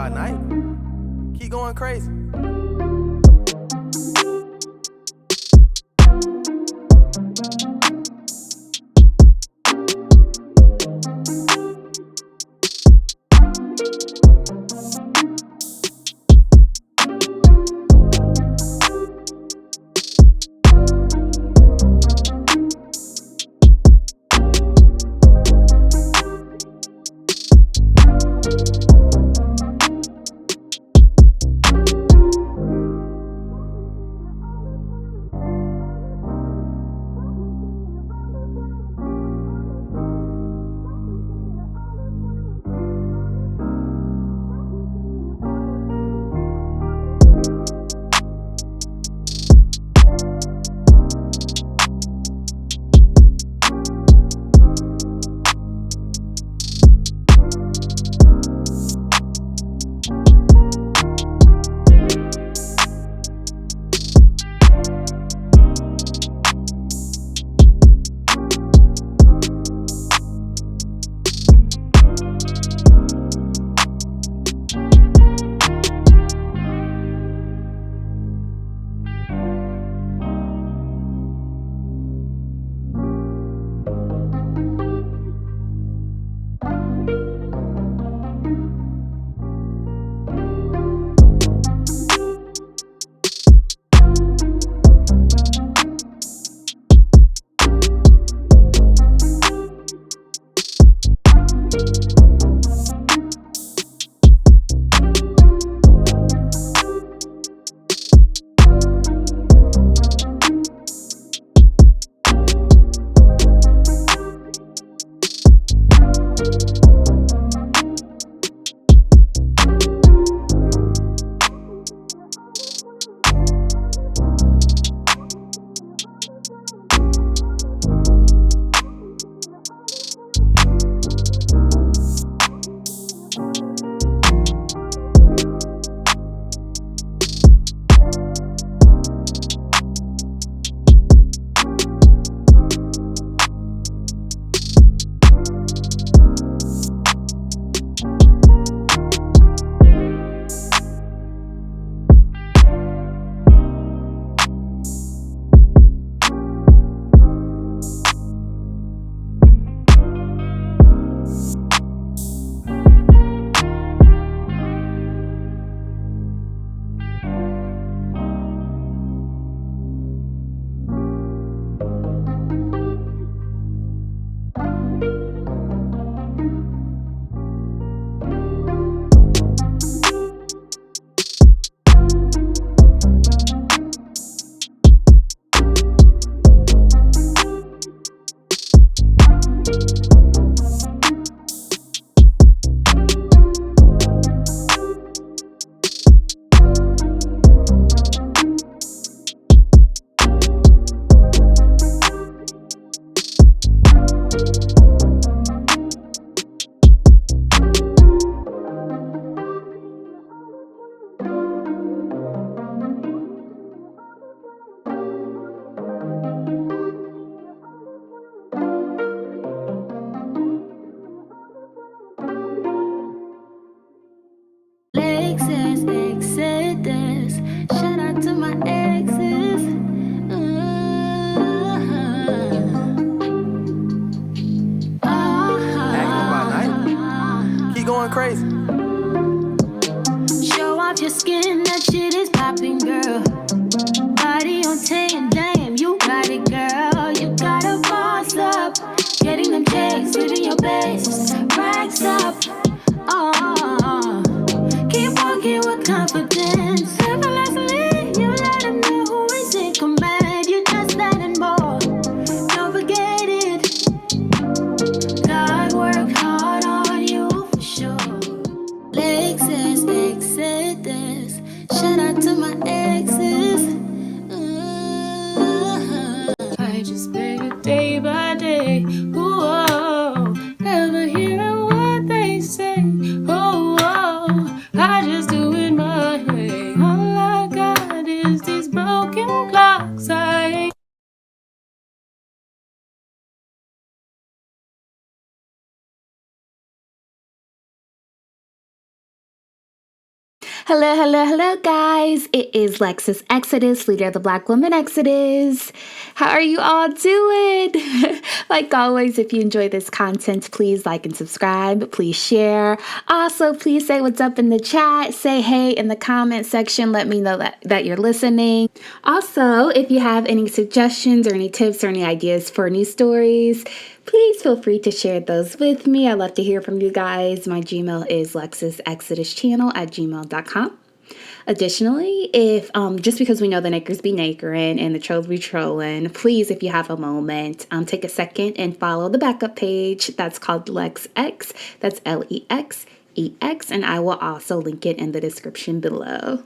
by night. Keep going crazy. Hello, guys. It is Lexus Exodus, leader of the Black Women Exodus. How are you all doing? Like always, if you enjoy this content, please like and subscribe. Please share. Also, please say what's up in the chat. Say hey in the comment section. Let me know that you're listening. Also, if you have any suggestions or any tips or any ideas for new stories, please feel free to share those with me. I love to hear from you guys. My Gmail is lexusexoduschannel@gmail.com. Additionally, if just because we know the Nakers be nakering and the trolls be trolling, please, if you have a moment, take a second and follow the backup page. That's called LexX. That's LEXEX, and I will also link it in the description below.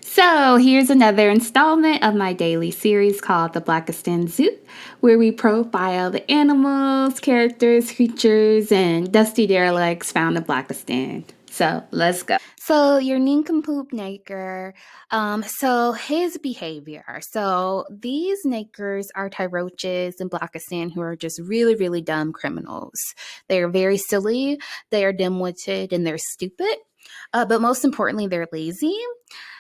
So here's another installment of my daily series called the Blackistan Zoo, where we profile the animals, characters, creatures, and dusty derelicts found in Blackistan. So let's go. So your Nincompoop Naker, so his behavior. So these Nakers are Tyroches in Blackistan who are just really, really dumb criminals. They are very silly, they are dim-witted, and they're stupid. But most importantly, they're lazy.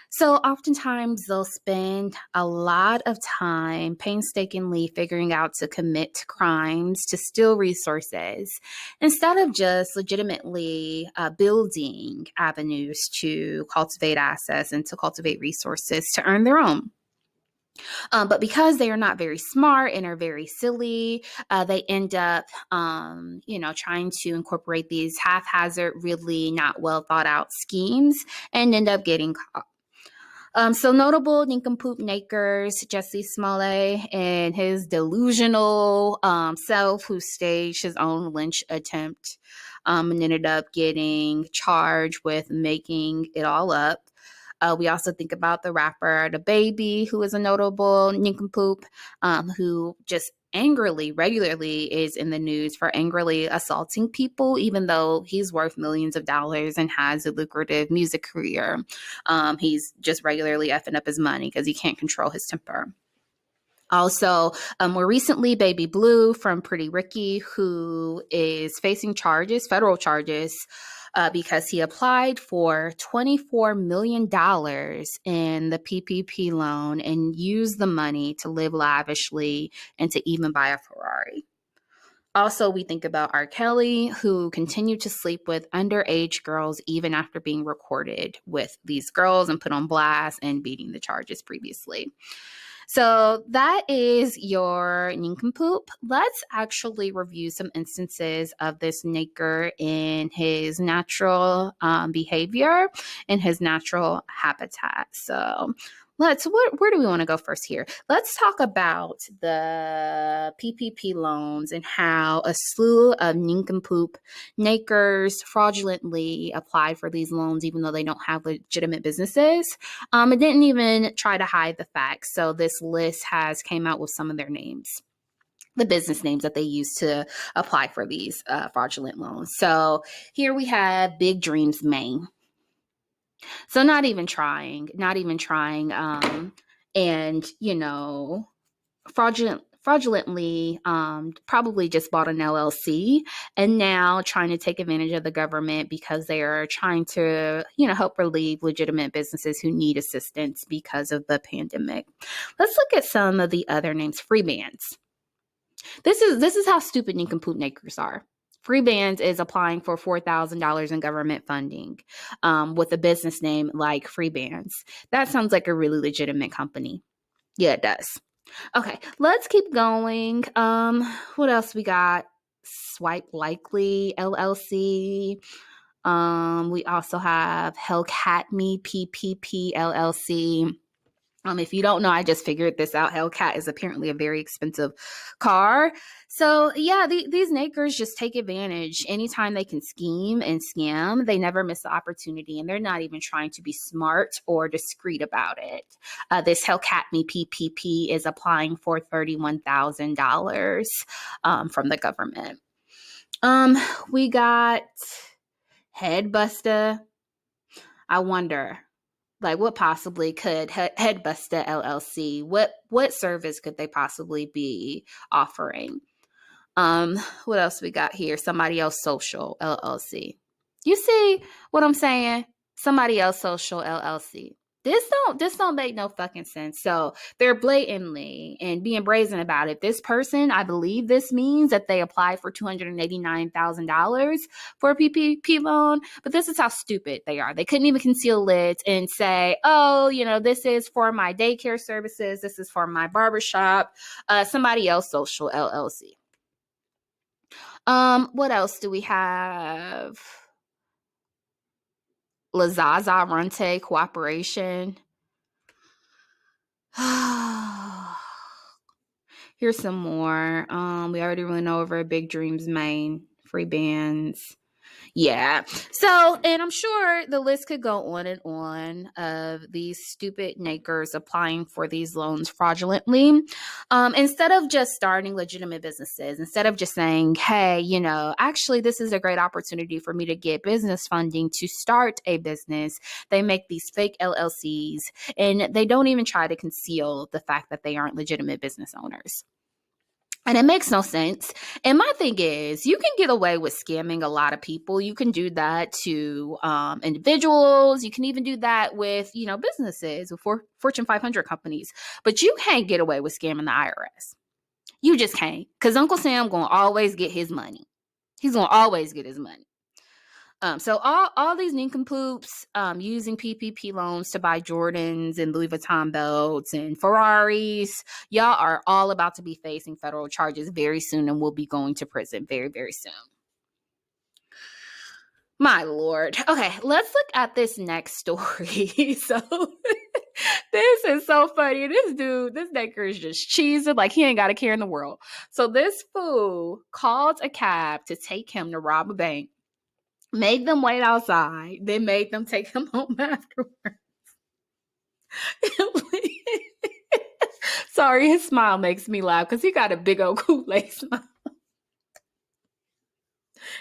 So oftentimes they'll spend a lot of time painstakingly figuring out to commit crimes to steal resources instead of just legitimately building avenues to cultivate assets and to cultivate resources to earn their own. But because they are not very smart and are very silly, they end up, trying to incorporate these haphazard, really not well thought out schemes and end up getting caught. So notable Nincompoop Nakers, Jesse Smollett and his delusional self who staged his own lynch attempt and ended up getting charged with making it all up. We also think about the rapper The Baby, who is a notable Nincompoop, who just regularly is in the news for angrily assaulting people, even though he's worth millions of dollars and has a lucrative music career. He's just regularly effing up his money because he can't control his temper. Also, more recently, Baby Blue from Pretty Ricky, who is facing federal charges, because he applied for $24 million in the PPP loan and used the money to live lavishly and to even buy a Ferrari. Also, we think about R. Kelly, who continued to sleep with underage girls even after being recorded with these girls and put on blast and beating the charges previously. So that is your Nincompoop. Let's actually review some instances of this Naker in his natural behavior, in his natural habitat. So where do we want to go first here? Let's talk about the PPP loans and how a slew of Nincompoop Nakers fraudulently applied for these loans, even though they don't have legitimate businesses. It didn't even try to hide the facts. So this list has came out with some of their names, the business names that they use to apply for these fraudulent loans. So here we have Big Dreams Maine. So not even trying, and fraudulently probably just bought an LLC and now trying to take advantage of the government because they are trying to, help relieve legitimate businesses who need assistance because of the pandemic. Let's look at some of the other names. Free bands. This is how stupid Nincompoop Nakers are. Free Bands is applying for $4,000 in government funding with a business name like Free Bands. That sounds like a really legitimate company. Yeah, it does. Okay, let's keep going. What else we got? Swipe Likely LLC. We also have Hellcat Me PPP LLC. If you don't know, I just figured this out. Hellcat is apparently a very expensive car. So yeah, these nakers just take advantage anytime they can scheme and scam. They never miss the opportunity, and they're not even trying to be smart or discreet about it. This Hellcat Me PPP is applying for $31,000 from the government. We got Headbuster. I wonder, like, what possibly could Headbuster LLC, what service could they possibly be offering? What else we got here? Somebody Else Social LLC. You see what I'm saying? Somebody else social LLC. This don't make no fucking sense. So they're blatantly and being brazen about it. This person, I believe this means that they applied for $289,000 for a PPP loan, but this is how stupid they are. They couldn't even conceal it and say, oh, this is for my daycare services. This is for my barbershop. Somebody else social LLC. What else do we have? Lazaza Rente cooperation. Here's some more. We already went over Big Dreams Main, free bands. Yeah. So, and I'm sure the list could go on and on of these stupid nakers applying for these loans fraudulently. Instead of just starting legitimate businesses, instead of just saying, hey, actually, this is a great opportunity for me to get business funding to start a business, they make these fake LLCs and they don't even try to conceal the fact that they aren't legitimate business owners. And it makes no sense. And my thing is, you can get away with scamming a lot of people. You can do that to individuals. You can even do that with, businesses, with Fortune 500 companies. But you can't get away with scamming the IRS. You just can't. Because Uncle Sam going to always get his money. He's going to always get his money. So all these nincompoops using PPP loans to buy Jordans and Louis Vuitton belts and Ferraris, y'all are all about to be facing federal charges very soon and will be going to prison very, very soon. My Lord. Okay, let's look at this next story. So this is so funny. This nigger is just cheesing like he ain't got a care in the world. So this fool called a cab to take him to rob a bank. Made them wait outside, then made them take him home afterwards. Sorry, his smile makes me laugh because he got a big old Kool-Aid smile.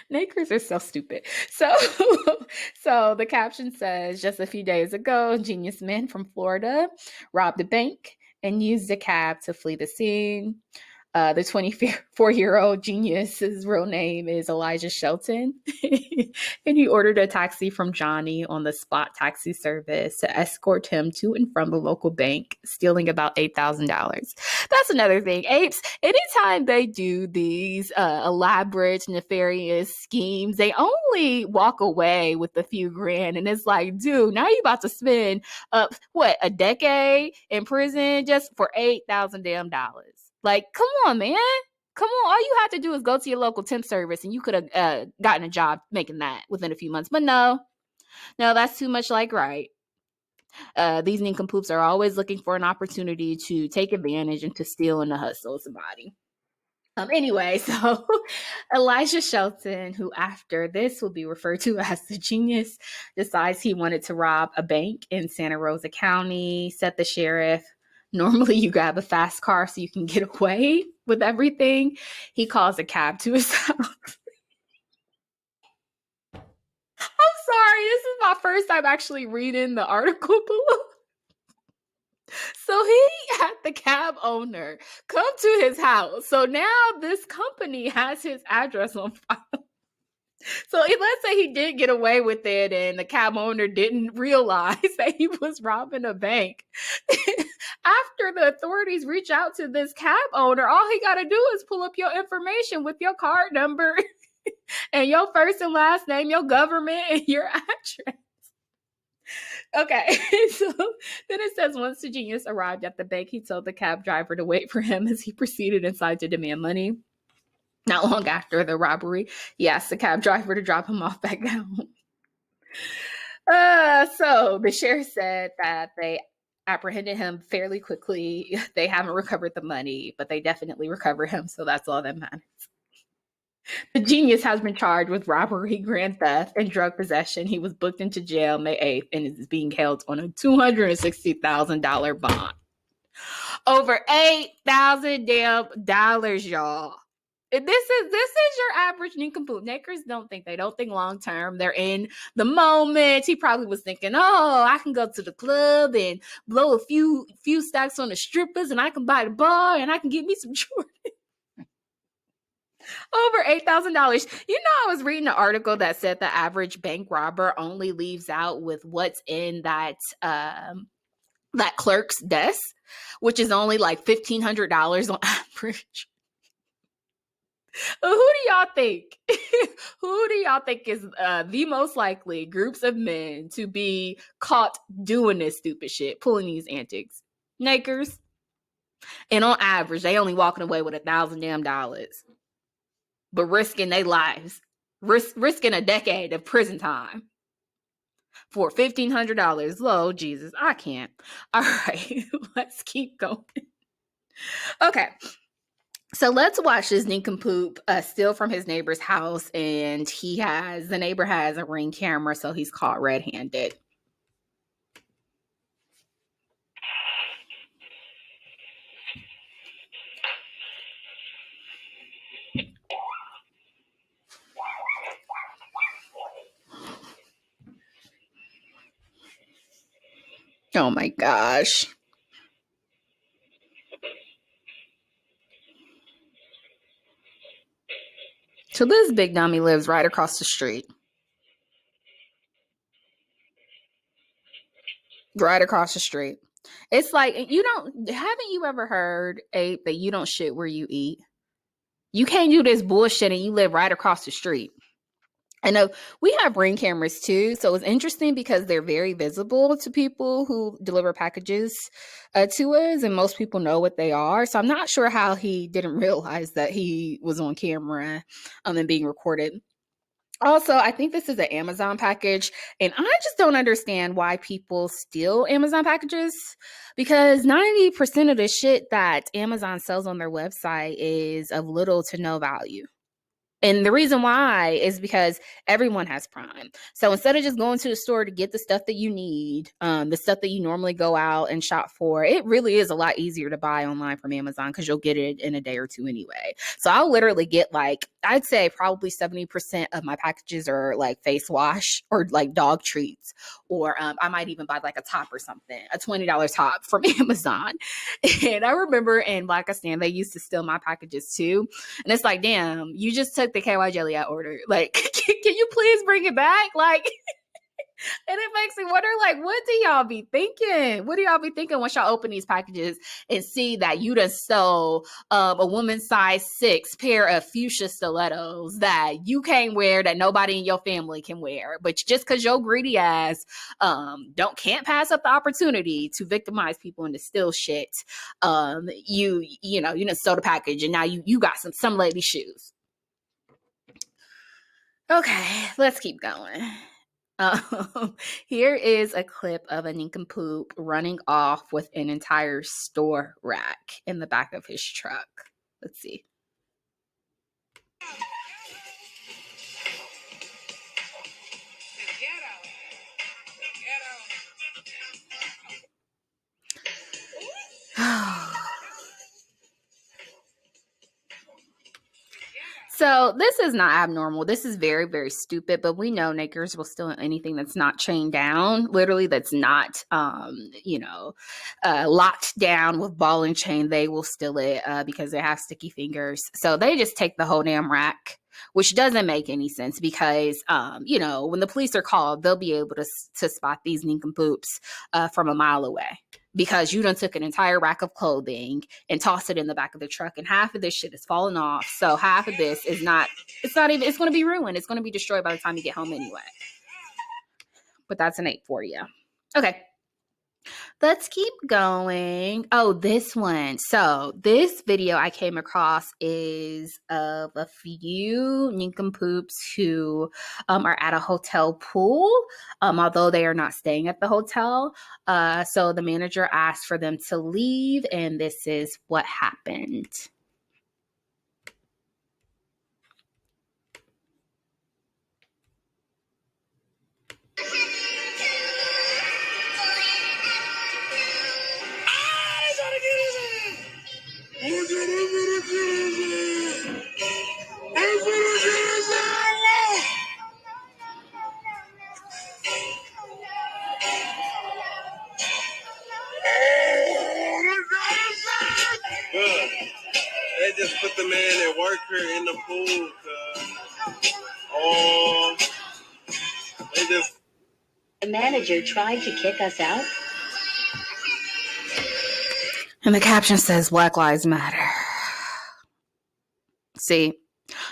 Nakers are so stupid. So the caption says, just a few days ago, genius man from Florida robbed a bank and used a cab to flee the scene. The 24-year-old genius's real name is Elijah Shelton, and he ordered a taxi from Johnny on the spot taxi service to escort him to and from the local bank, stealing about $8,000. That's another thing. Apes, anytime they do these elaborate, nefarious schemes, they only walk away with a few grand, and it's like, dude, now you about to spend a decade in prison just for $8,000 damn dollars. Like, come on, man. Come on. All you have to do is go to your local temp service and you could have gotten a job making that within a few months. But no, that's too much like right. These nincompoops are always looking for an opportunity to take advantage and to steal and to hustle somebody. Anyway, so Elijah Shelton, who after this will be referred to as the genius, decides he wanted to rob a bank in Santa Rosa County, said the sheriff. Normally you grab a fast car so you can get away with everything. He calls a cab to his house. I'm sorry, this is my first time actually reading the article below. So he had the cab owner come to his house. So now this company has his address on file. So let's say he did get away with it and the cab owner didn't realize that he was robbing a bank. After the authorities reach out to this cab owner, all he got to do is pull up your information with your card number and your first and last name, your government, and your address. Okay, so then it says once the genius arrived at the bank, he told the cab driver to wait for him as he proceeded inside to demand money. Not long after the robbery, he asked the cab driver to drop him off back down. So the sheriff said that they apprehended him fairly quickly. They haven't recovered the money, but they definitely recovered him, so that's all that matters. The genius has been charged with robbery, grand theft, and drug possession. He was booked into jail May 8th and is being held on a $260,000 bond. Over $8,000, y'all. This is your average nincompoop. Nakers don't think long term. They're in the moment. He probably was thinking, oh, I can go to the club and blow a few stacks on the strippers, and I can buy the bar, and I can get me some Jordan. Over $8,000. You know, I was reading an article that said the average bank robber only leaves out with what's in that clerk's desk, which is only like $1,500 on average. Who do y'all think? Who do y'all think is the most likely groups of men to be caught doing this stupid shit, pulling these antics? Nakers. And on average, they only walking away with $1,000 damn dollars, but risking their lives, risking a decade of prison time for $1,500. Lord Jesus, I can't. All right, let's keep going. Okay. So let's watch this nincompoop steal from his neighbor's house, and the neighbor has a Ring camera, so he's caught red-handed. Oh my gosh. So this big dummy lives right across the street. Right across the street. It's like, haven't you ever heard, Abe, that you don't shit where you eat? You can't do this bullshit and you live right across the street. I know we have Ring cameras too, so it's interesting because they're very visible to people who deliver packages to us, and most people know what they are. So I'm not sure how he didn't realize that he was on camera and being recorded. Also, I think this is an Amazon package, and I just don't understand why people steal Amazon packages, because 90% of the shit that Amazon sells on their website is of little to no value. And the reason why is because everyone has Prime. So instead of just going to the store to get the stuff that you need, the stuff that you normally go out and shop for, it really is a lot easier to buy online from Amazon because you'll get it in a day or two anyway. So I'll literally get I'd say probably 70% of my packages are like face wash or like dog treats. Or I might even buy like a top or something, a $20 top from Amazon. And I remember in Blackistan, they used to steal my packages too. And it's like, damn, you just took the KY jelly I ordered. Like, can you please bring it back? Like, and it makes me wonder, like, what do y'all be thinking? What do y'all be thinking once y'all open these packages and see that you done stole a woman's size 6 pair of fuchsia stilettos that you can't wear, that nobody in your family can wear, but just because your greedy ass can't pass up the opportunity to victimize people and to steal shit, you done stole the package and now you got some lady shoes. Okay, let's keep going. Here is a clip of a nincompoop running off with an entire store rack in the back of his truck. Let's see. So this is not abnormal. This is very, very stupid, but we know niggers will steal anything that's not chained down, literally that's not, locked down with ball and chain. They will steal it because they have sticky fingers. So they just take the whole damn rack, which doesn't make any sense because, when the police are called, they'll be able to spot these nincompoops from a mile away. Because you done took an entire rack of clothing and tossed it in the back of the truck, and half of this shit is falling off. So half of this it's going to be ruined. It's going to be destroyed by the time you get home anyway. But that's an 8 for you. Okay. Let's keep going. Oh, this one. So this video I came across is of a few nincompoops who are at a hotel pool, although they are not staying at the hotel. So the manager asked for them to leave, and this is what happened. just put the man that worked here in the pool. Oh, they just. The manager tried to kick us out. And the caption says, Black Lives Matter. See,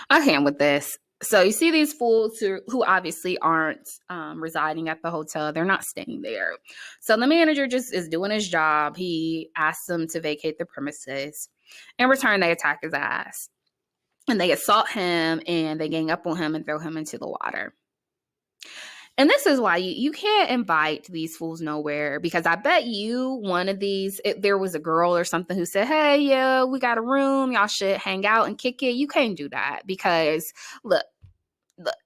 I can't with this. So you see these fools who obviously aren't residing at the hotel. They're not staying there. So the manager just is doing his job. He asks them to vacate the premises. In return, they attack his ass. And they assault him and they gang up on him and throw him into the water. And this is why you can't invite these fools nowhere, because I bet you one of these, there was a girl or something who said, hey, yeah, we got a room. Y'all should hang out and kick it. You can't do that because, look,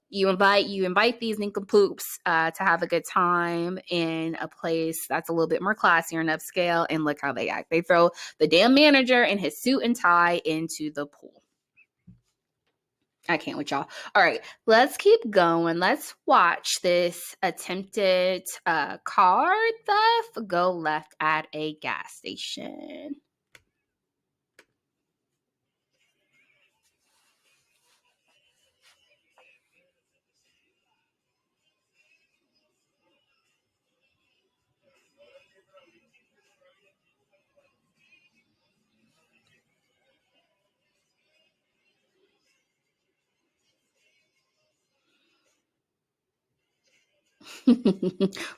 you invite these nincompoops to have a good time in a place that's a little bit more classier and upscale, and look how they act. They throw the damn manager in his suit and tie into the pool. I can't with y'all. All right, let's keep going. Let's watch this attempted car theft go left at a gas station.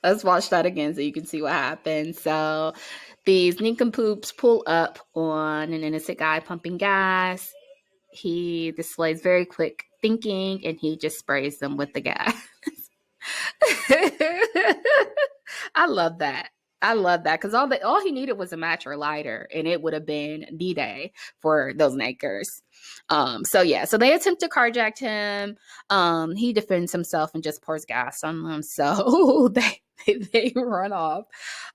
Let's watch that again so you can see what happens. So these nincompoops pull up on an innocent guy pumping gas. He displays very quick thinking and he just sprays them with the gas. I love that. I love that because all he needed was a match or a lighter, and it would have been D-Day for those nakers. So they attempt to carjack him. He defends himself and just pours gas on them. So they run off.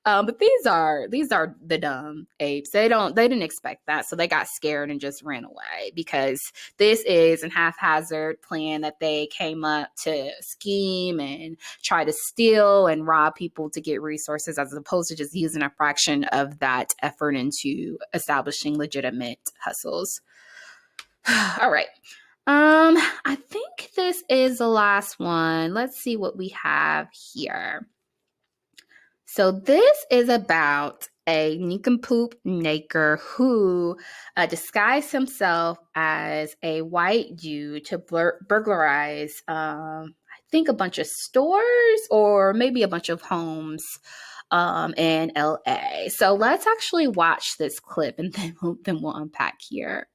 But these are the dumb apes. They didn't expect that, so they got scared and just ran away because this is a haphazard plan that they came up to scheme and try to steal and rob people to get resources, as opposed to just using a fraction of that effort into establishing legitimate hustles. All right. I think this is the last one. Let's see what we have here. So this is about a nincompoop naker who disguised himself as a white Jew to burglarize, I think, a bunch of stores or maybe a bunch of homes in LA. So let's actually watch this clip and then we'll unpack here.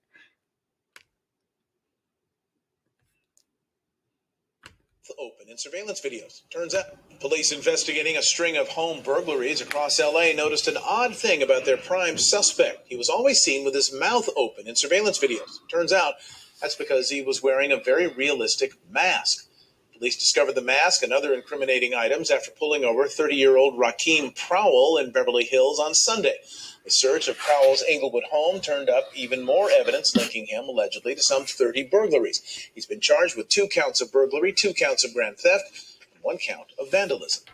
Open in surveillance videos. Turns out police investigating a string of home burglaries across LA noticed an odd thing about their prime suspect. He was always seen with his mouth open in surveillance videos. Turns out that's because he was wearing a very realistic mask. Police discovered the mask and other incriminating items after pulling over 30-year-old Rakeem Prowell in Beverly Hills on Sunday. A search of Prowell's Inglewood home turned up even more evidence linking him allegedly to some 30 burglaries. He's been charged with 2 counts of burglary, 2 counts of grand theft, and 1 count of vandalism.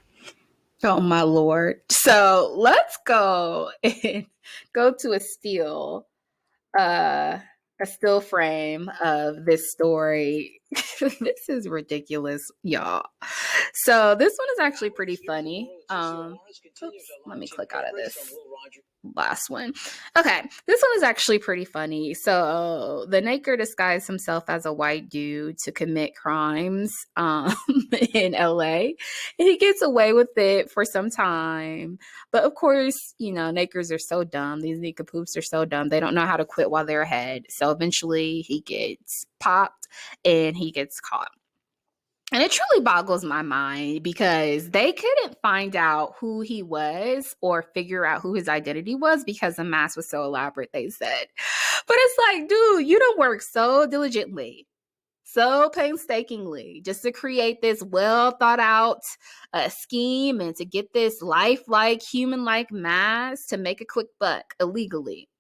Oh, my Lord. So let's go and go to a still frame of this story. This is ridiculous, y'all. So this one is actually pretty funny. Oops, let me click out of this last one. Okay, this one is actually pretty funny. So the naker disguised himself as a white dude to commit crimes in LA, and he gets away with it for some time. But of course, nakers are so dumb. These nincompoops are so dumb. They don't know how to quit while they're ahead. So eventually he gets popped and he gets caught. And it truly boggles my mind because they couldn't find out who he was or figure out who his identity was because the mask was so elaborate, they said. But it's like, dude, you don't work so diligently, so painstakingly just to create this well thought out scheme and to get this lifelike, human-like mask to make a quick buck illegally.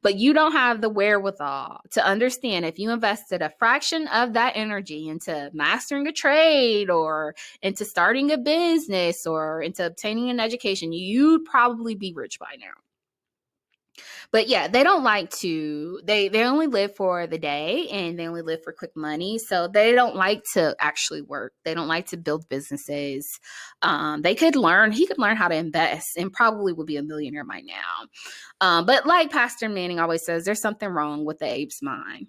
But you don't have the wherewithal to understand if you invested a fraction of that energy into mastering a trade or into starting a business or into obtaining an education, you'd probably be rich by now. But yeah, they don't like to, they only live for the day and they only live for quick money. So they don't like to actually work. They don't like to build businesses. He could learn how to invest and probably would be a millionaire by now. But like Pastor Manning always says, there's something wrong with the ape's mind.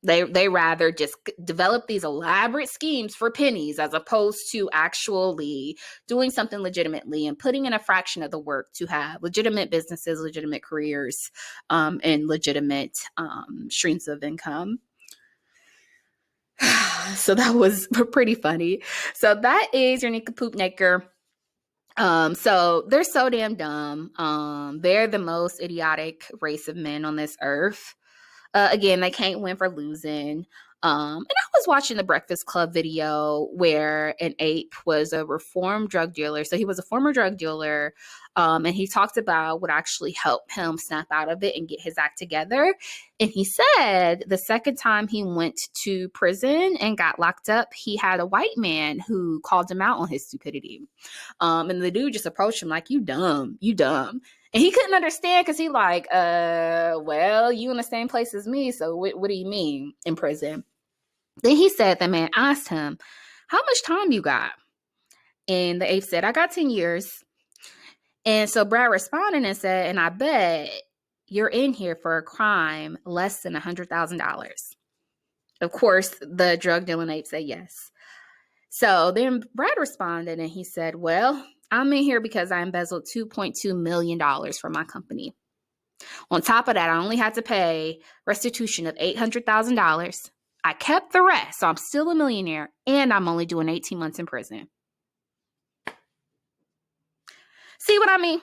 They rather just develop these elaborate schemes for pennies as opposed to actually doing something legitimately and putting in a fraction of the work to have legitimate businesses, legitimate careers, and legitimate streams of income. So that was pretty funny. So that is your Nincompoop Naker. So they're so damn dumb. They're the most idiotic race of men on this earth. Again, they can't win for losing. And I was watching the Breakfast Club video where an ape was a reformed drug dealer. So he was a former drug dealer. And he talked about what actually helped him snap out of it and get his act together. And he said the second time he went to prison and got locked up, he had a white man who called him out on his stupidity. And the dude just approached him like, you dumb. And he couldn't understand because he like, well, you in the same place as me. So what do you mean in prison? Then he said the man asked him, how much time you got? And the ape said, I got 10 years. And so Brad responded and said, and I bet you're in here for a crime less than $100,000. Of course, the drug dealing ape said yes. So then Brad responded and he said, well, I'm in here because I embezzled $2.2 million from my company. On top of that, I only had to pay restitution of $800,000. I kept the rest, so I'm still a millionaire, and I'm only doing 18 months in prison. See what I mean?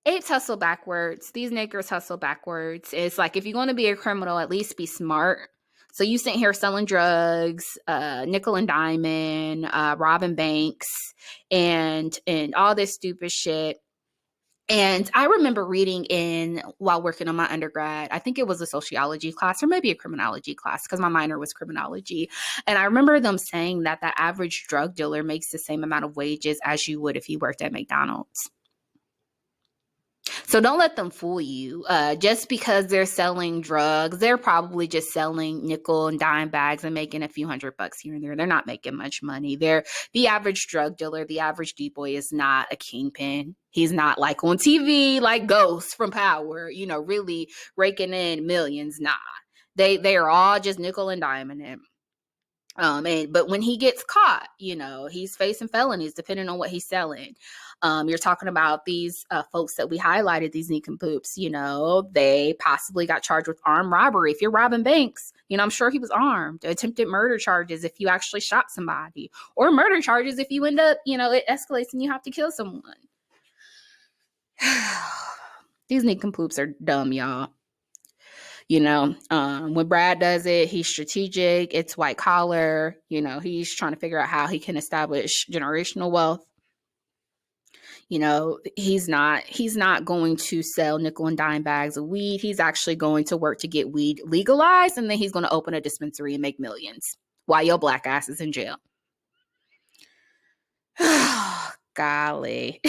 Apes hustle backwards. These niggers hustle backwards. It's like if you're going to be a criminal, at least be smart. So you sit here selling drugs, nickel and diamond, robbing banks, and all this stupid shit. And I remember reading while working on my undergrad, I think it was a sociology class or maybe a criminology class because my minor was criminology. And I remember them saying that the average drug dealer makes the same amount of wages as you would if he worked at McDonald's. So don't let them fool you. Just because they're selling drugs, they're probably just selling nickel and dime bags and making a few $100 here and there. They're not making much money. The average drug dealer, the average D-boy is not a kingpin. He's not like on TV, like Ghost from Power, really raking in millions. Nah, they are all just nickel and diamond it. But when he gets caught, he's facing felonies depending on what he's selling. You're talking about these folks that we highlighted, these Nincompoops, they possibly got charged with armed robbery. If you're robbing banks, I'm sure he was armed. Attempted murder charges if you actually shot somebody, or murder charges if you end up, it escalates and you have to kill someone. These Nincompoops are dumb, y'all. When Brad does it, he's strategic. It's white collar. He's trying to figure out how he can establish generational wealth. He's not going to sell nickel and dime bags of weed. He's actually going to work to get weed legalized, and then he's going to open a dispensary and make millions while your black ass is in jail. Golly.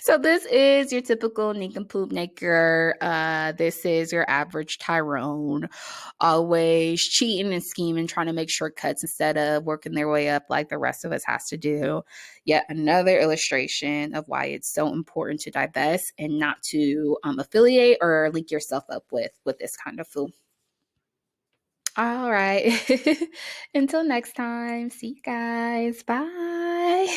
So this is your typical Nincompoop Naker. This is your average Tyrone, always cheating and scheming, trying to make shortcuts instead of working their way up like the rest of us has to do. Yet another illustration of why it's so important to divest and not to affiliate or link yourself up with this kind of fool. All right. Until next time. See you guys. Bye.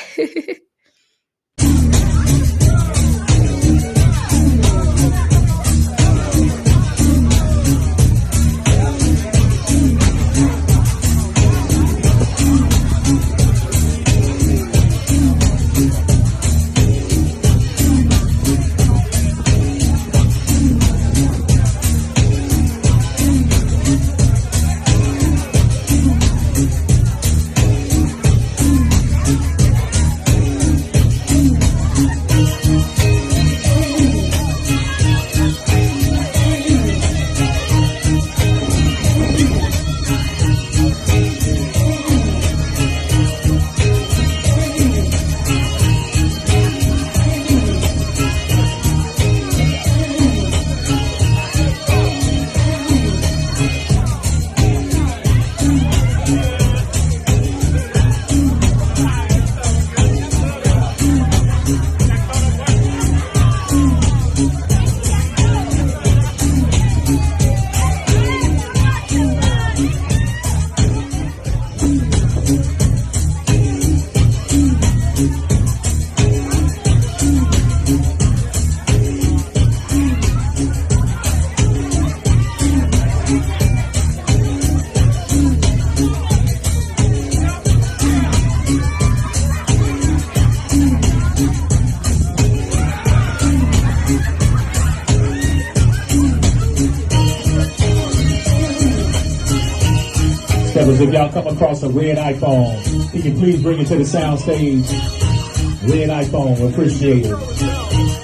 Fellas, if y'all come across a red iPhone, can you please bring it to the sound stage? Red iPhone, appreciate it.